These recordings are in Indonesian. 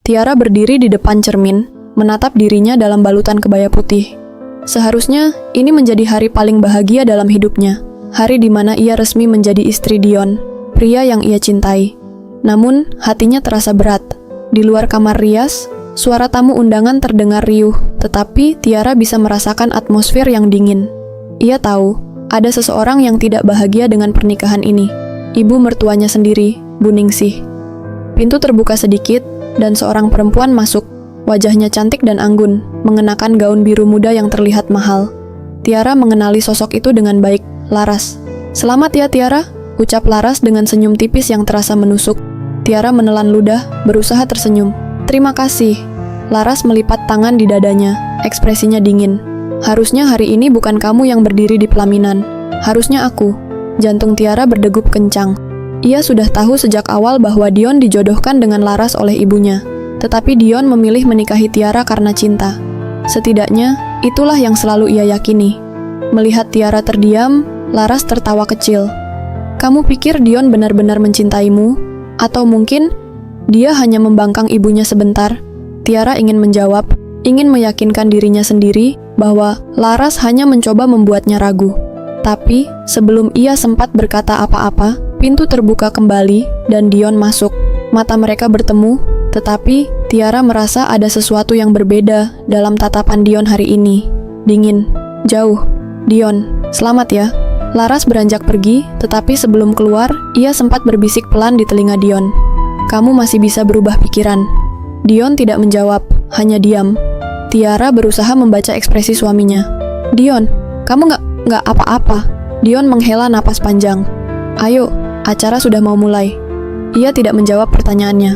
Tiara berdiri di depan cermin, menatap dirinya dalam balutan kebaya putih. Seharusnya ini menjadi hari paling bahagia dalam hidupnya, hari di mana ia resmi menjadi istri Dion, pria yang ia cintai. Namun, hatinya terasa berat. Di luar kamar rias, suara tamu undangan terdengar riuh, tetapi Tiara bisa merasakan atmosfer yang dingin. Ia tahu, ada seseorang yang tidak bahagia dengan pernikahan ini. Ibu mertuanya sendiri, Bu Ningsih. Pintu terbuka sedikit, dan seorang perempuan masuk. Wajahnya cantik dan anggun, mengenakan gaun biru muda yang terlihat mahal. Tiara mengenali sosok itu dengan baik, Laras. "Selamat ya Tiara," ucap Laras dengan senyum tipis yang terasa menusuk. Tiara menelan ludah, berusaha tersenyum. "Terima kasih." Laras melipat tangan di dadanya, ekspresinya dingin. "Harusnya hari ini bukan kamu yang berdiri di pelaminan. Harusnya aku." Jantung Tiara berdegup kencang. Ia sudah tahu sejak awal bahwa Dion dijodohkan dengan Laras oleh ibunya. Tetapi Dion memilih menikahi Tiara karena cinta. Setidaknya, itulah yang selalu ia yakini. Melihat Tiara terdiam, Laras tertawa kecil. "Kamu pikir Dion benar-benar mencintaimu? Atau mungkin dia hanya membangkang ibunya sebentar?" Tiara ingin menjawab, ingin meyakinkan dirinya sendiri bahwa Laras hanya mencoba membuatnya ragu. Tapi, sebelum ia sempat berkata apa-apa, pintu terbuka kembali dan Dion masuk. Mata mereka bertemu, tetapi Tiara merasa ada sesuatu yang berbeda dalam tatapan Dion hari ini. Dingin, jauh. "Dion, selamat ya." Laras beranjak pergi, tetapi sebelum keluar, ia sempat berbisik pelan di telinga Dion. "Kamu masih bisa berubah pikiran." Dion tidak menjawab, hanya diam. Tiara berusaha membaca ekspresi suaminya. "Dion, kamu nggak apa-apa." Dion menghela napas panjang. "Ayo, acara sudah mau mulai." Ia tidak menjawab pertanyaannya.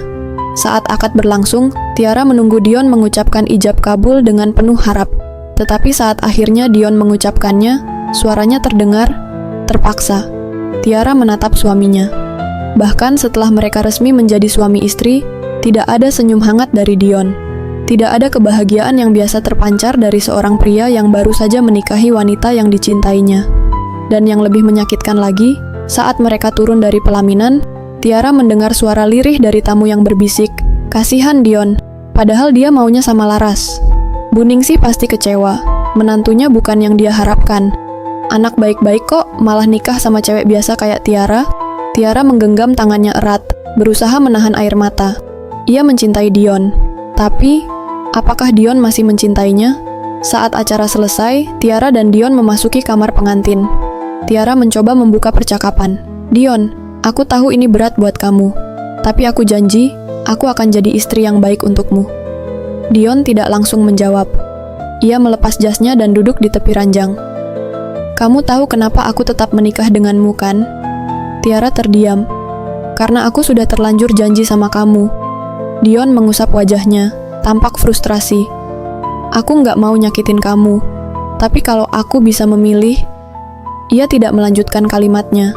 Saat akad berlangsung, Tiara menunggu Dion mengucapkan ijab kabul dengan penuh harap. Tetapi saat akhirnya Dion mengucapkannya, suaranya terdengar terpaksa. Tiara menatap suaminya. Bahkan setelah mereka resmi menjadi suami istri, tidak ada senyum hangat dari Dion. Tidak ada kebahagiaan yang biasa terpancar dari seorang pria yang baru saja menikahi wanita yang dicintainya. Dan yang lebih menyakitkan lagi, saat mereka turun dari pelaminan, Tiara mendengar suara lirih dari tamu yang berbisik, "Kasihan Dion, padahal dia maunya sama Laras." Bu Ningsih pasti kecewa, menantunya bukan yang dia harapkan. Anak baik-baik kok malah nikah sama cewek biasa kayak Tiara. Tiara menggenggam tangannya erat, berusaha menahan air mata. Ia mencintai Dion, tapi apakah Dion masih mencintainya? Saat acara selesai, Tiara dan Dion memasuki kamar pengantin. Tiara mencoba membuka percakapan. "Dion, aku tahu ini berat buat kamu, tapi aku janji, aku akan jadi istri yang baik untukmu." Dion tidak langsung menjawab. Ia melepas jasnya dan duduk di tepi ranjang. "Kamu tahu kenapa aku tetap menikah denganmu, kan?" Tiara terdiam. "Karena aku sudah terlanjur janji sama kamu." Dion mengusap wajahnya, tampak frustrasi. "Aku nggak mau nyakitin kamu, tapi kalau aku bisa memilih..." Ia tidak melanjutkan kalimatnya,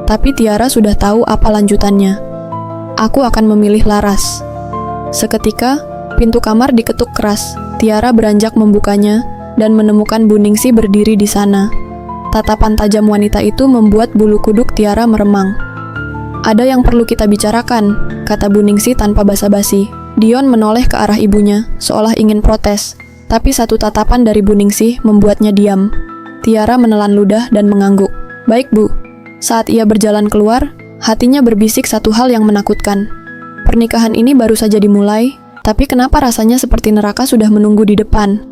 tapi Tiara sudah tahu apa lanjutannya. "Aku akan memilih Laras." Seketika, pintu kamar diketuk keras. Tiara beranjak membukanya dan menemukan Bu Ningsih berdiri di sana. Tatapan tajam wanita itu membuat bulu kuduk Tiara meremang. "Ada yang perlu kita bicarakan," kata Bu Ningsih tanpa basa-basi. Dion menoleh ke arah ibunya, seolah ingin protes. Tapi satu tatapan dari Bu Ningsih membuatnya diam. Tiara menelan ludah dan mengangguk. "Baik, Bu." Saat ia berjalan keluar, hatinya berbisik satu hal yang menakutkan. Pernikahan ini baru saja dimulai, tapi kenapa rasanya seperti neraka sudah menunggu di depan?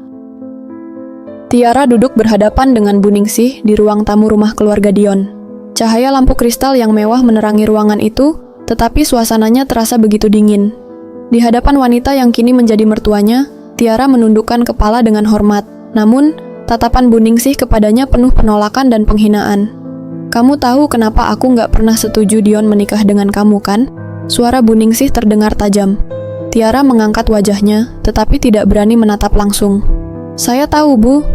Tiara duduk berhadapan dengan Bu Ningsih di ruang tamu rumah keluarga Dion. Cahaya lampu kristal yang mewah menerangi ruangan itu, tetapi suasananya terasa begitu dingin. Di hadapan wanita yang kini menjadi mertuanya, Tiara menundukkan kepala dengan hormat. Namun, tatapan Bu Ningsih kepadanya penuh penolakan dan penghinaan. "Kamu tahu kenapa aku nggak pernah setuju Dion menikah dengan kamu, kan?" Suara Bu Ningsih terdengar tajam. Tiara mengangkat wajahnya, tetapi tidak berani menatap langsung. "Saya tahu, Bu."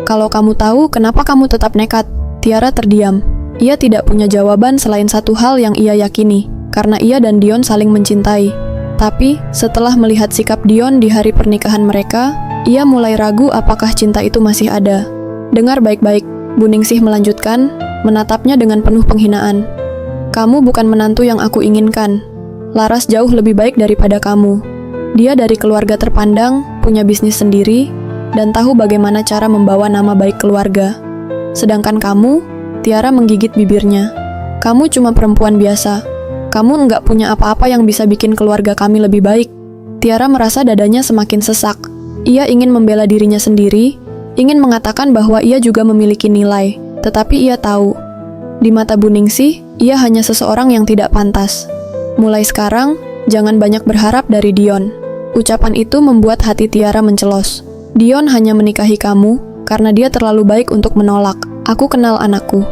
"Kalau kamu tahu, kenapa kamu tetap nekat?" Tiara terdiam. Ia tidak punya jawaban selain satu hal yang ia yakini, karena ia dan Dion saling mencintai. Tapi, setelah melihat sikap Dion di hari pernikahan mereka, ia mulai ragu apakah cinta itu masih ada. "Dengar baik-baik," Bu Ningsih melanjutkan, menatapnya dengan penuh penghinaan. "Kamu bukan menantu yang aku inginkan. Laras jauh lebih baik daripada kamu. Dia dari keluarga terpandang, punya bisnis sendiri, dan tahu bagaimana cara membawa nama baik keluarga. Sedangkan kamu, Tiara menggigit bibirnya. Kamu cuma perempuan biasa. Kamu nggak punya apa-apa yang bisa bikin keluarga kami lebih baik. Tiara merasa dadanya semakin sesak. Ia ingin membela dirinya sendiri, ingin mengatakan bahwa ia juga memiliki nilai, tetapi ia tahu, di mata Bu Ningsih, ia hanya seseorang yang tidak pantas. Mulai sekarang, jangan banyak berharap dari Dion. Ucapan itu membuat hati Tiara mencelos. Dion hanya menikahi kamu karena dia terlalu baik untuk menolak. Aku kenal anakku.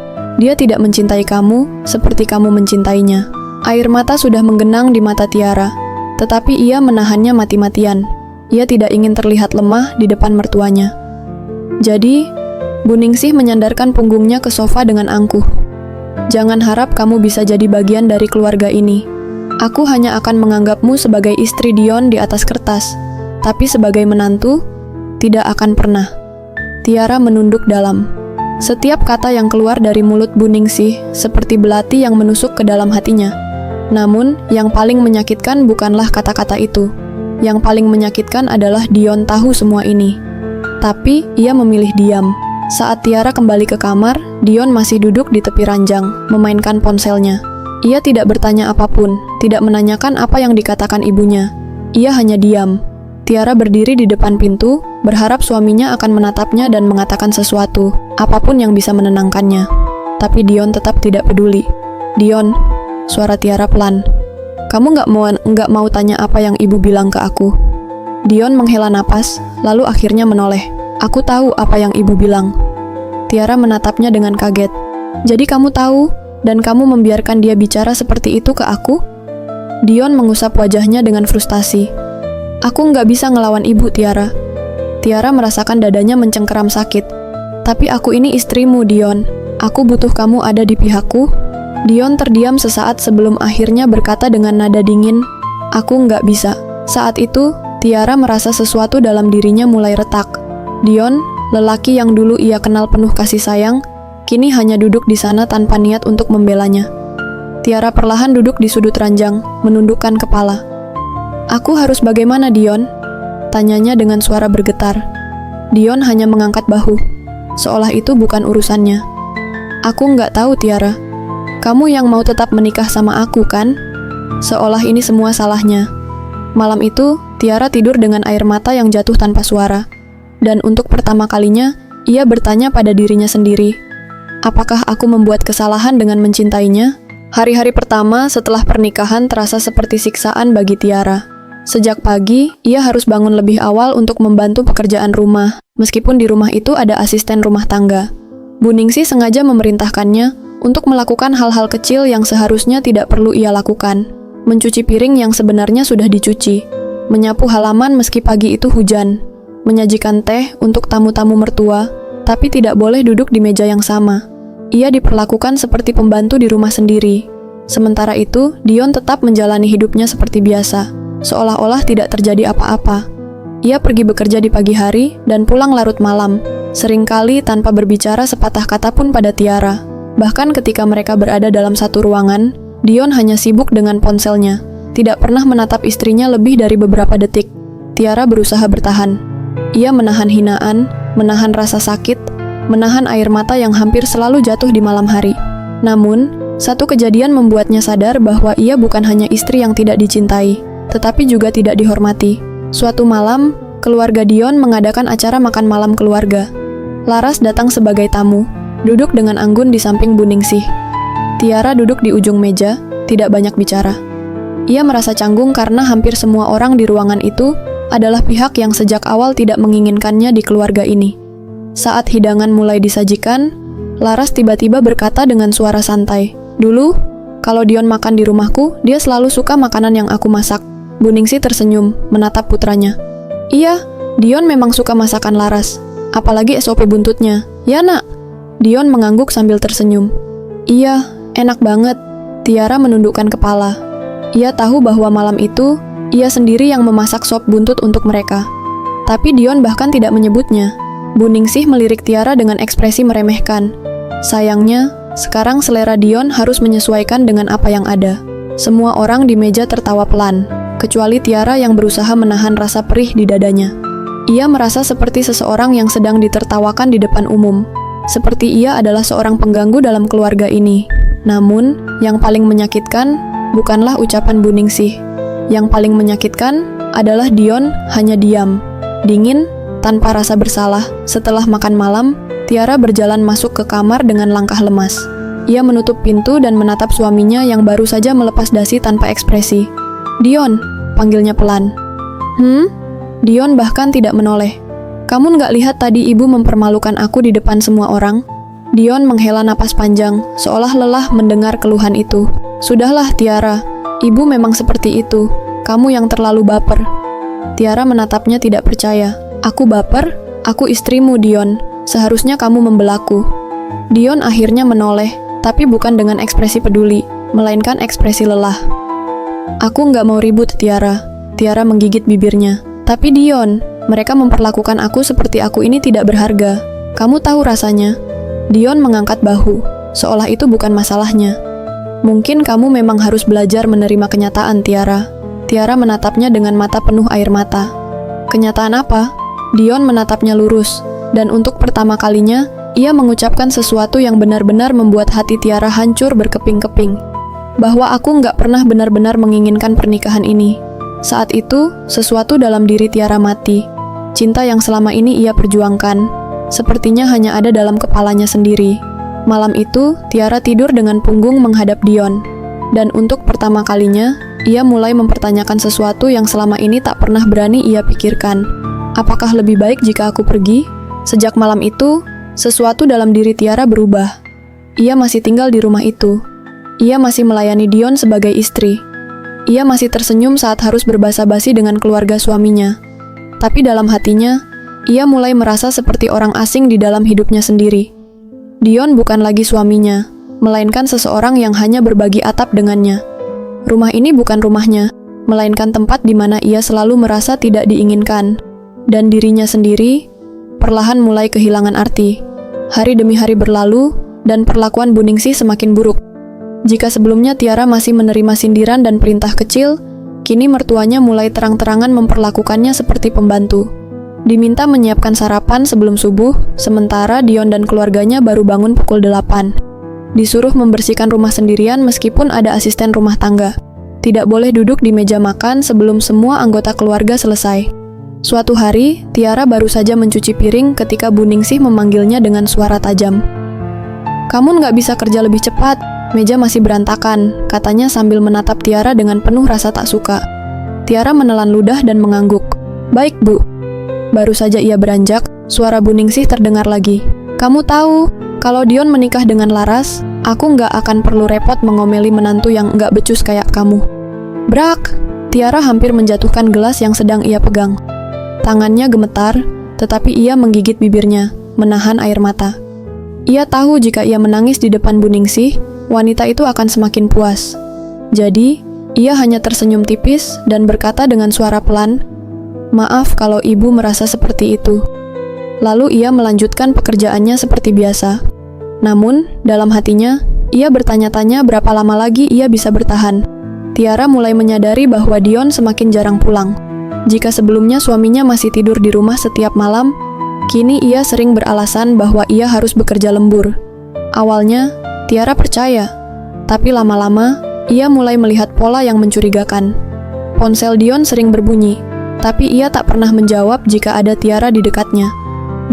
Dia tidak mencintai kamu seperti kamu mencintainya. Air mata sudah menggenang di mata Tiara, tetapi ia menahannya mati-matian. Ia tidak ingin terlihat lemah di depan mertuanya. Jadi, Bu Ningsih menyandarkan punggungnya ke sofa dengan angkuh. Jangan harap kamu bisa jadi bagian dari keluarga ini. Aku hanya akan menganggapmu sebagai istri Dion di atas kertas, tapi sebagai menantu, tidak akan pernah. Tiara menunduk dalam. Setiap kata yang keluar dari mulut Bu Ningsih seperti belati yang menusuk ke dalam hatinya. Namun, yang paling menyakitkan bukanlah kata-kata itu. Yang paling menyakitkan adalah Dion tahu semua ini. Tapi, ia memilih diam. Saat Tiara kembali ke kamar, Dion masih duduk di tepi ranjang, memainkan ponselnya. Ia tidak bertanya apapun, tidak menanyakan apa yang dikatakan ibunya. Ia hanya diam. Tiara berdiri di depan pintu, berharap suaminya akan menatapnya dan mengatakan sesuatu, apapun yang bisa menenangkannya. Tapi Dion tetap tidak peduli. Dion, suara Tiara pelan. Kamu nggak mau tanya apa yang ibu bilang ke aku? Dion menghela napas, lalu akhirnya menoleh. Aku tahu apa yang ibu bilang. Tiara menatapnya dengan kaget. Jadi kamu tahu, dan kamu membiarkan dia bicara seperti itu ke aku? Dion mengusap wajahnya dengan frustasi. Aku nggak bisa ngelawan ibu, Tiara. Tiara merasakan dadanya mencengkeram sakit. Tapi aku ini istrimu, Dion. Aku butuh kamu ada di pihakku. Dion terdiam sesaat sebelum akhirnya berkata dengan nada dingin, aku nggak bisa. Saat itu, Tiara merasa sesuatu dalam dirinya mulai retak. Dion, lelaki yang dulu ia kenal penuh kasih sayang, kini hanya duduk di sana tanpa niat untuk membelanya. Tiara perlahan duduk di sudut ranjang, menundukkan kepala. Aku harus bagaimana, Dion? Tanyanya dengan suara bergetar. Dion hanya mengangkat bahu, seolah itu bukan urusannya. Aku nggak tahu, Tiara. Kamu yang mau tetap menikah sama aku, kan? Seolah ini semua salahnya. Malam itu, Tiara tidur dengan air mata yang jatuh tanpa suara. Dan untuk pertama kalinya, ia bertanya pada dirinya sendiri, apakah aku membuat kesalahan dengan mencintainya? Hari-hari pertama setelah pernikahan terasa seperti siksaan bagi Tiara. Sejak pagi, ia harus bangun lebih awal untuk membantu pekerjaan rumah, meskipun di rumah itu ada asisten rumah tangga. Bu Ningsih sengaja memerintahkannya untuk melakukan hal-hal kecil yang seharusnya tidak perlu ia lakukan. Mencuci piring yang sebenarnya sudah dicuci, menyapu halaman meski pagi itu hujan, menyajikan teh untuk tamu-tamu mertua, tapi tidak boleh duduk di meja yang sama. Ia diperlakukan seperti pembantu di rumah sendiri. Sementara itu, Dion tetap menjalani hidupnya seperti biasa, seolah-olah tidak terjadi apa-apa. Ia pergi bekerja di pagi hari dan pulang larut malam, seringkali tanpa berbicara sepatah kata pun pada Tiara. Bahkan ketika mereka berada dalam satu ruangan, Dion hanya sibuk dengan ponselnya, tidak pernah menatap istrinya lebih dari beberapa detik. Tiara berusaha bertahan. Ia menahan hinaan, menahan rasa sakit, menahan air mata yang hampir selalu jatuh di malam hari. Namun, satu kejadian membuatnya sadar bahwa ia bukan hanya istri yang tidak dicintai, tetapi juga tidak dihormati. Suatu malam, keluarga Dion mengadakan acara makan malam keluarga. Laras datang sebagai tamu, duduk dengan anggun di samping Bu Ningsih. Tiara duduk di ujung meja, tidak banyak bicara. Ia merasa canggung karena hampir semua orang di ruangan itu adalah pihak yang sejak awal tidak menginginkannya di keluarga ini. Saat hidangan mulai disajikan, Laras tiba-tiba berkata dengan suara santai, "Dulu, kalau Dion makan di rumahku, dia selalu suka makanan yang aku masak." Bu Ningsih tersenyum, menatap putranya. "Iya, Dion memang suka masakan Laras, apalagi SOP buntutnya. Ya, Nak?" Dion mengangguk sambil tersenyum. "Iya, enak banget." Tiara menundukkan kepala. Ia tahu bahwa malam itu, ia sendiri yang memasak sop buntut untuk mereka. Tapi Dion bahkan tidak menyebutnya. Bu Ningsih melirik Tiara dengan ekspresi meremehkan. Sayangnya, sekarang selera Dion harus menyesuaikan dengan apa yang ada. Semua orang di meja tertawa pelan. kecuali Tiara yang berusaha menahan rasa perih di dadanya. Ia merasa seperti seseorang yang sedang ditertawakan di depan umum, seperti ia adalah seorang pengganggu dalam keluarga ini. Namun, yang paling menyakitkan bukanlah ucapan Bu Ningsih. Yang paling menyakitkan adalah Dion hanya diam, dingin, tanpa rasa bersalah. Setelah makan malam, Tiara berjalan masuk ke kamar dengan langkah lemas. Ia menutup pintu dan menatap suaminya yang baru saja melepas dasi tanpa ekspresi. "Dion," panggilnya pelan. Dion bahkan tidak menoleh. "Kamu nggak lihat tadi ibu mempermalukan aku di depan semua orang?" Dion menghela napas panjang, seolah lelah mendengar keluhan itu. "Sudahlah, Tiara. Ibu memang seperti itu. Kamu yang terlalu baper." Tiara menatapnya tidak percaya. "Aku baper? Aku istrimu, Dion. Seharusnya kamu membelaku." Dion akhirnya menoleh, tapi bukan dengan ekspresi peduli, melainkan ekspresi lelah. "Aku nggak mau ribut, Tiara." Tiara menggigit bibirnya. "Tapi Dion, mereka memperlakukan aku seperti aku ini tidak berharga. Kamu tahu rasanya." Dion mengangkat bahu, seolah itu bukan masalahnya. "Mungkin kamu memang harus belajar menerima kenyataan, Tiara." Tiara menatapnya dengan mata penuh air mata. "Kenyataan apa?" Dion menatapnya lurus, dan untuk pertama kalinya, ia mengucapkan sesuatu yang benar-benar membuat hati Tiara hancur berkeping-keping. Bahwa aku nggak pernah benar-benar menginginkan pernikahan ini. Saat itu, sesuatu dalam diri Tiara mati. Cinta yang selama ini ia perjuangkan, sepertinya hanya ada dalam kepalanya sendiri. Malam itu, Tiara tidur dengan punggung menghadap Dion. Dan untuk pertama kalinya, ia mulai mempertanyakan sesuatu yang selama ini tak pernah berani ia pikirkan. Apakah lebih baik jika aku pergi? Sejak malam itu, sesuatu dalam diri Tiara berubah. Ia masih tinggal di rumah itu. Ia masih melayani Dion sebagai istri. Ia masih tersenyum saat harus berbasa-basi dengan keluarga suaminya. Tapi dalam hatinya, ia mulai merasa seperti orang asing di dalam hidupnya sendiri. Dion bukan lagi suaminya, melainkan seseorang yang hanya berbagi atap dengannya. Rumah ini bukan rumahnya, melainkan tempat di mana ia selalu merasa tidak diinginkan. Dan dirinya sendiri perlahan mulai kehilangan arti. Hari demi hari berlalu, dan perlakuan Bu Ningsih semakin buruk. Jika sebelumnya Tiara masih menerima sindiran dan perintah kecil, kini mertuanya mulai terang-terangan memperlakukannya seperti pembantu. Diminta menyiapkan sarapan sebelum subuh, sementara Dion dan keluarganya baru bangun pukul 8. Disuruh membersihkan rumah sendirian meskipun ada asisten rumah tangga. Tidak boleh duduk di meja makan sebelum semua anggota keluarga selesai. Suatu hari, Tiara baru saja mencuci piring ketika Bu Ningsih memanggilnya dengan suara tajam. "Kamu nggak bisa kerja lebih cepat? Meja masih berantakan," katanya sambil menatap Tiara dengan penuh rasa tak suka. Tiara menelan ludah dan mengangguk. "Baik, Bu." Baru saja ia beranjak, suara Bu Ningsih terdengar lagi. "Kamu tahu, kalau Dion menikah dengan Laras, aku nggak akan perlu repot mengomeli menantu yang nggak becus kayak kamu." Brak! Tiara hampir menjatuhkan gelas yang sedang ia pegang. Tangannya gemetar, tetapi ia menggigit bibirnya, menahan air mata. Ia tahu jika ia menangis di depan Bu Ningsih, wanita itu akan semakin puas. Jadi, ia hanya tersenyum tipis dan berkata dengan suara pelan, "Maaf kalau ibu merasa seperti itu." Lalu ia melanjutkan pekerjaannya seperti biasa. Namun, dalam hatinya, ia bertanya-tanya berapa lama lagi ia bisa bertahan. Tiara mulai menyadari bahwa Dion semakin jarang pulang. Jika sebelumnya suaminya masih tidur di rumah setiap malam, kini ia sering beralasan bahwa ia harus bekerja lembur. Awalnya, Tiara percaya, tapi lama-lama, ia mulai melihat pola yang mencurigakan. Ponsel Dion sering berbunyi, tapi ia tak pernah menjawab jika ada Tiara di dekatnya.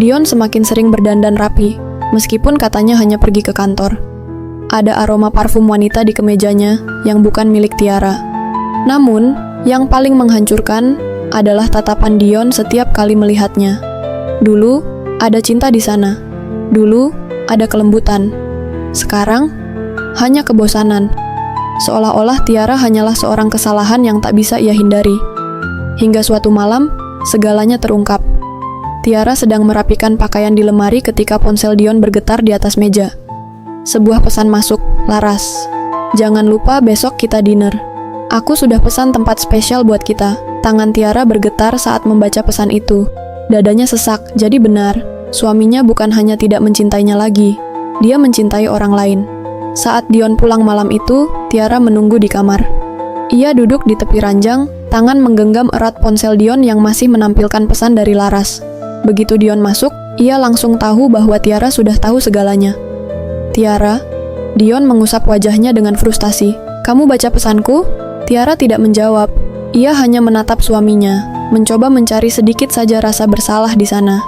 Dion semakin sering berdandan rapi, meskipun katanya hanya pergi ke kantor. Ada aroma parfum wanita di kemejanya yang bukan milik Tiara. Namun, yang paling menghancurkan adalah tatapan Dion setiap kali melihatnya. Dulu, ada cinta di sana. Dulu, ada kelembutan. Sekarang, hanya kebosanan. Seolah-olah Tiara hanyalah seorang kesalahan yang tak bisa ia hindari. Hingga suatu malam, segalanya terungkap. Tiara sedang merapikan pakaian di lemari ketika ponsel Dion bergetar di atas meja. Sebuah pesan masuk, "Laras, jangan lupa besok kita dinner. Aku sudah pesan tempat spesial buat kita." Tangan Tiara bergetar saat membaca pesan itu. Dadanya sesak, jadi benar, suaminya bukan hanya tidak mencintainya lagi, dia mencintai orang lain. Saat Dion pulang malam itu, Tiara menunggu di kamar. Ia duduk di tepi ranjang, Tangan menggenggam erat ponsel Dion yang masih menampilkan pesan dari Laras. Begitu Dion masuk, ia langsung tahu bahwa Tiara sudah tahu segalanya. "Tiara?" Dion mengusap wajahnya dengan frustasi. "Kamu baca pesanku?" Tiara tidak menjawab. Ia hanya menatap suaminya, mencoba mencari sedikit saja rasa bersalah di sana.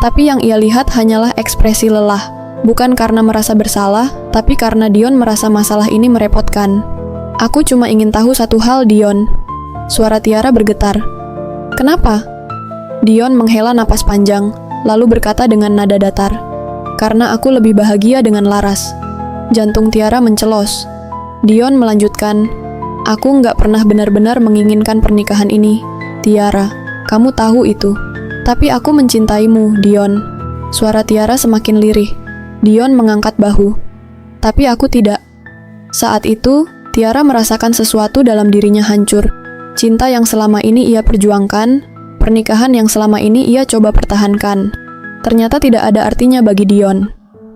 Tapi yang ia lihat hanyalah ekspresi lelah. Bukan karena merasa bersalah, tapi karena Dion merasa masalah ini merepotkan. "Aku cuma ingin tahu satu hal, Dion." Suara Tiara bergetar. "Kenapa?" Dion menghela napas panjang, lalu berkata dengan nada datar. "Karena aku lebih bahagia dengan Laras." Jantung Tiara mencelos. Dion melanjutkan, "Aku nggak pernah benar-benar menginginkan pernikahan ini, Tiara. Kamu tahu itu. Tapi aku mencintaimu, Dion." Suara Tiara semakin lirih. Dion mengangkat bahu. "Tapi aku tidak." Saat itu, Tiara merasakan sesuatu dalam dirinya hancur. Cinta yang selama ini ia perjuangkan, pernikahan yang selama ini ia coba pertahankan, ternyata tidak ada artinya bagi Dion.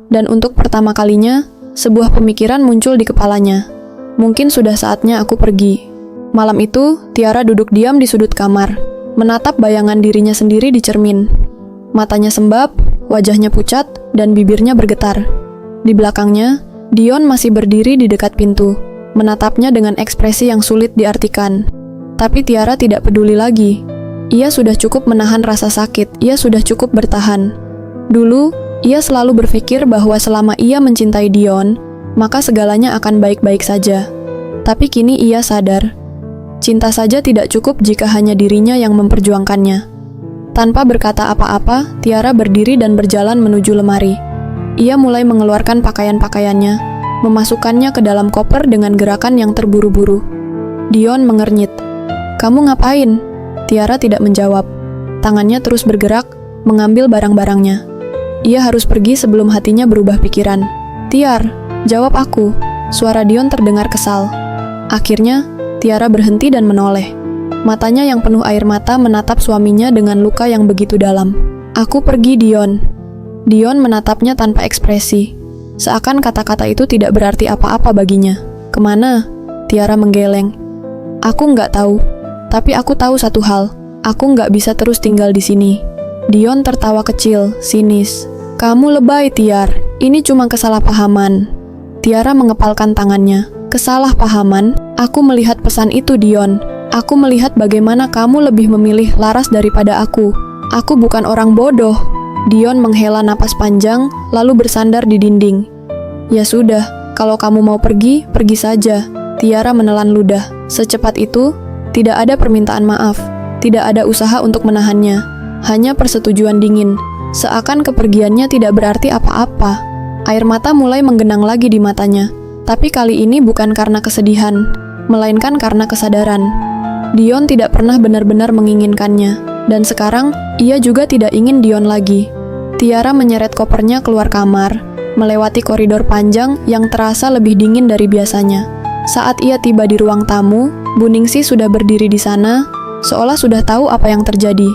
Dan untuk pertama kalinya, sebuah pemikiran muncul di kepalanya. Mungkin sudah saatnya aku pergi. Malam itu, Tiara duduk diam di sudut kamar, menatap bayangan dirinya sendiri di cermin. Matanya sembab, wajahnya pucat, dan bibirnya bergetar. Di belakangnya, Dion masih berdiri di dekat pintu, menatapnya dengan ekspresi yang sulit diartikan. Tapi Tiara tidak peduli lagi. Ia sudah cukup menahan rasa sakit, ia sudah cukup bertahan. Dulu, ia selalu berpikir bahwa selama ia mencintai Dion, maka segalanya akan baik-baik saja. Tapi kini ia sadar, cinta saja tidak cukup jika hanya dirinya yang memperjuangkannya. Tanpa berkata apa-apa, Tiara berdiri dan berjalan menuju lemari. Ia mulai mengeluarkan pakaian-pakaiannya, memasukkannya ke dalam koper dengan gerakan yang terburu-buru. Dion mengernyit. "Kamu ngapain?" Tiara tidak menjawab. Tangannya terus bergerak, mengambil barang-barangnya. Ia harus pergi sebelum hatinya berubah pikiran. "Tiar, jawab aku." Suara Dion terdengar kesal. Akhirnya, Tiara berhenti dan menoleh. Matanya yang penuh air mata menatap suaminya dengan luka yang begitu dalam. "Aku pergi, Dion." Dion menatapnya tanpa ekspresi. Seakan kata-kata itu tidak berarti apa-apa baginya. "Kemana?" Tiara menggeleng. "Aku nggak tahu. Tapi aku tahu satu hal. Aku nggak bisa terus tinggal di sini." Dion tertawa kecil, sinis. "Kamu lebay, Tiar. Ini cuma kesalahpahaman." Tiara mengepalkan tangannya. "Kesalahpahaman? Aku melihat pesan itu, Dion. Aku melihat bagaimana kamu lebih memilih Laras daripada aku. Aku bukan orang bodoh." Dion menghela napas panjang, lalu bersandar di dinding. "Ya sudah, kalau kamu mau pergi, pergi saja." Tiara menelan ludah. Secepat itu, tidak ada permintaan maaf, tidak ada usaha untuk menahannya, hanya persetujuan dingin. Seakan kepergiannya tidak berarti apa-apa. Air mata mulai menggenang lagi di matanya, tapi kali ini bukan karena kesedihan, melainkan karena kesadaran. Dion tidak pernah benar-benar menginginkannya, dan sekarang ia juga tidak ingin Dion lagi. Tiara menyeret kopernya keluar kamar, melewati koridor panjang yang terasa lebih dingin dari biasanya. Saat ia tiba di ruang tamu, Bu Ningsih sudah berdiri di sana, seolah sudah tahu apa yang terjadi.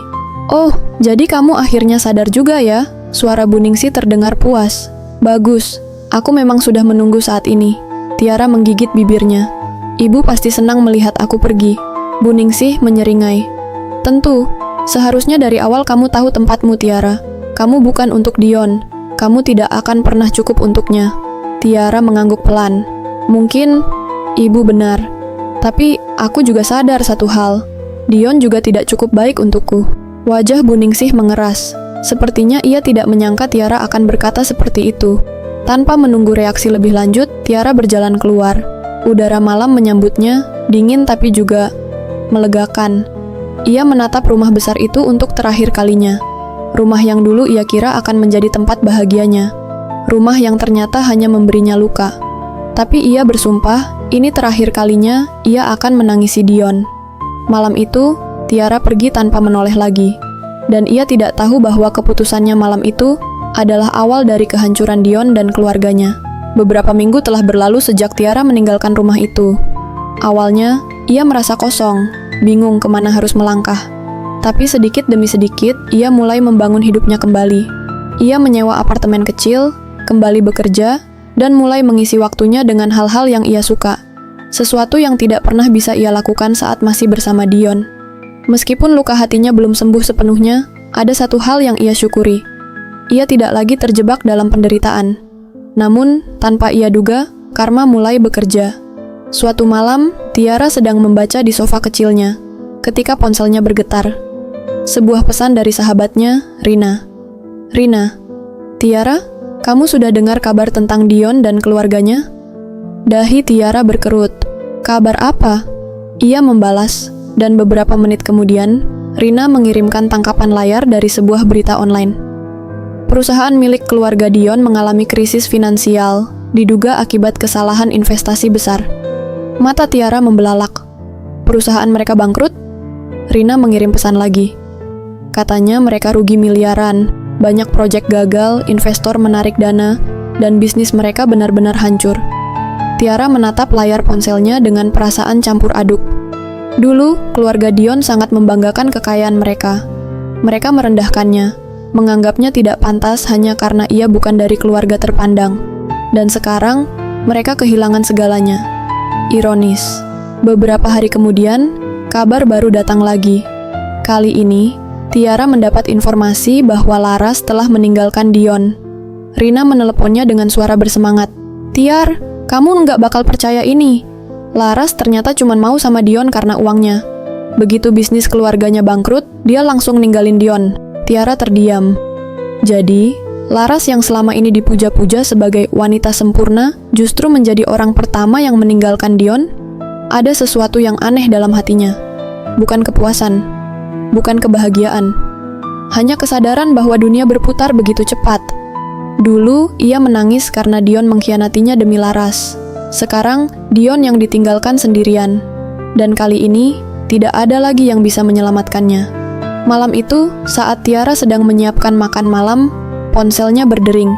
"Oh, jadi kamu akhirnya sadar juga ya?" Suara Bu Ningsih terdengar puas. "Bagus, aku memang sudah menunggu saat ini." Tiara menggigit bibirnya. "Ibu pasti senang melihat aku pergi." Bu Ningsih menyeringai. "Tentu, seharusnya dari awal kamu tahu tempatmu, Tiara. Kamu bukan untuk Dion. Kamu tidak akan pernah cukup untuknya." Tiara mengangguk pelan. "Mungkin ibu benar. Tapi aku juga sadar satu hal. Dion juga tidak cukup baik untukku." Wajah Bu Ningsih mengeras. Sepertinya ia tidak menyangka Tiara akan berkata seperti itu. Tanpa menunggu reaksi lebih lanjut, Tiara berjalan keluar. Udara malam menyambutnya, dingin tapi juga melegakan. Ia menatap rumah besar itu untuk terakhir kalinya. Rumah yang dulu ia kira akan menjadi tempat bahagianya. Rumah yang ternyata hanya memberinya luka. Tapi ia bersumpah, ini terakhir kalinya ia akan menangisi Dion. Malam itu, Tiara pergi tanpa menoleh lagi. Dan ia tidak tahu bahwa keputusannya malam itu adalah awal dari kehancuran Dion dan keluarganya. Beberapa minggu telah berlalu sejak Tiara meninggalkan rumah itu. Awalnya, ia merasa kosong, bingung kemana harus melangkah. Tapi sedikit demi sedikit, ia mulai membangun hidupnya kembali. Ia menyewa apartemen kecil, kembali bekerja, dan mulai mengisi waktunya dengan hal-hal yang ia suka. Sesuatu yang tidak pernah bisa ia lakukan saat masih bersama Dion. Meskipun luka hatinya belum sembuh sepenuhnya, ada satu hal yang ia syukuri. Ia tidak lagi terjebak dalam penderitaan. Namun, tanpa ia duga, karma mulai bekerja. Suatu malam, Tiara sedang membaca di sofa kecilnya, ketika ponselnya bergetar. Sebuah pesan dari sahabatnya, Rina. "Rina, Tiara, kamu sudah dengar kabar tentang Dion dan keluarganya?" Dahi Tiara berkerut. "Kabar apa?" Ia membalas, dan beberapa menit kemudian, Rina mengirimkan tangkapan layar dari sebuah berita online. Perusahaan milik keluarga Dion mengalami krisis finansial, diduga akibat kesalahan investasi besar. Mata Tiara membelalak. Perusahaan mereka bangkrut? Rina mengirim pesan lagi. Katanya mereka rugi miliaran, banyak proyek gagal, investor menarik dana, dan bisnis mereka benar-benar hancur. Tiara menatap layar ponselnya dengan perasaan campur aduk. Dulu, keluarga Dion sangat membanggakan kekayaan mereka. Mereka merendahkannya, menganggapnya tidak pantas hanya karena ia bukan dari keluarga terpandang. Dan sekarang, mereka kehilangan segalanya. Ironis, beberapa hari kemudian, kabar baru datang lagi. Kali ini, Tiara mendapat informasi bahwa Laras telah meninggalkan Dion. Rina meneleponnya dengan suara bersemangat. "Tiar, kamu nggak bakal percaya ini. Laras ternyata cuma mau sama Dion karena uangnya. Begitu bisnis keluarganya bangkrut, dia langsung ninggalin Dion." Tiara terdiam. Jadi, Laras yang selama ini dipuja-puja sebagai wanita sempurna justru menjadi orang pertama yang meninggalkan Dion? Ada sesuatu yang aneh dalam hatinya. Bukan kepuasan, bukan kebahagiaan. Hanya kesadaran bahwa dunia berputar begitu cepat. Dulu, ia menangis karena Dion mengkhianatinya demi Laras. Sekarang, Dion yang ditinggalkan sendirian. Dan kali ini, tidak ada lagi yang bisa menyelamatkannya. Malam itu, saat Tiara sedang menyiapkan makan malam, ponselnya berdering.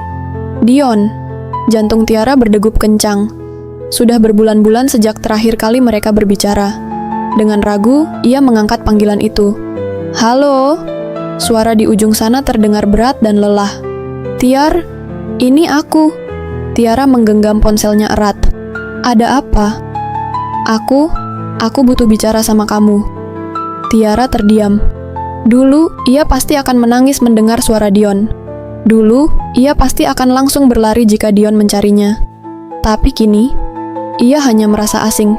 "Dion." Jantung Tiara berdegup kencang. Sudah berbulan-bulan sejak terakhir kali mereka berbicara. Dengan ragu, ia mengangkat panggilan itu. "Halo?" Suara di ujung sana terdengar berat dan lelah. "Tiar, ini aku." Tiara menggenggam ponselnya erat. "Ada apa?" Aku butuh bicara sama kamu." Tiara terdiam. Dulu, ia pasti akan menangis mendengar suara Dion. Dulu, ia pasti akan langsung berlari jika Dion mencarinya. Tapi kini, ia hanya merasa asing.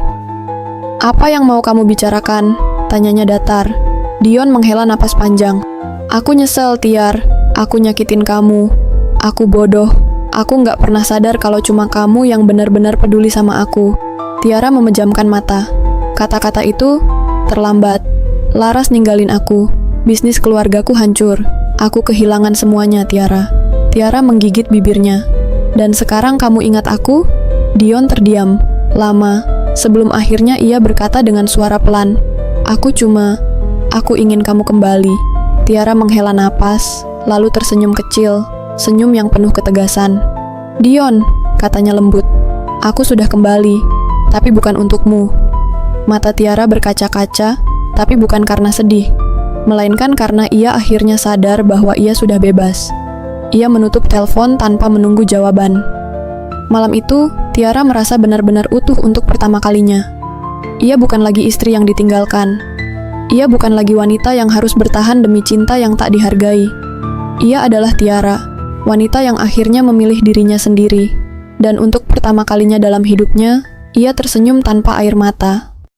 "Apa yang mau kamu bicarakan?" tanyanya datar. Dion menghela napas panjang. "Aku nyesel, Tiar. Aku nyakitin kamu. Aku bodoh. Aku nggak pernah sadar kalau cuma kamu yang benar-benar peduli sama aku." Tiara memejamkan mata. Kata-kata itu terlambat. "Laras ninggalin aku. Bisnis keluargaku hancur. Aku kehilangan semuanya, Tiara." Tiara menggigit bibirnya. "Dan sekarang kamu ingat aku?" Dion terdiam. Lama, sebelum akhirnya ia berkata dengan suara pelan, Aku ingin kamu kembali." Tiara menghela napas, lalu tersenyum kecil, senyum yang penuh ketegasan. "Dion," katanya lembut, "aku sudah kembali, tapi bukan untukmu." Mata Tiara berkaca-kaca, tapi bukan karena sedih, melainkan karena ia akhirnya sadar bahwa ia sudah bebas. Ia menutup telepon tanpa menunggu jawaban. Malam itu, Tiara merasa benar-benar utuh untuk pertama kalinya. Ia bukan lagi istri yang ditinggalkan. Ia bukan lagi wanita yang harus bertahan demi cinta yang tak dihargai. Ia adalah Tiara, wanita yang akhirnya memilih dirinya sendiri. Dan untuk pertama kalinya dalam hidupnya, ia tersenyum tanpa air mata.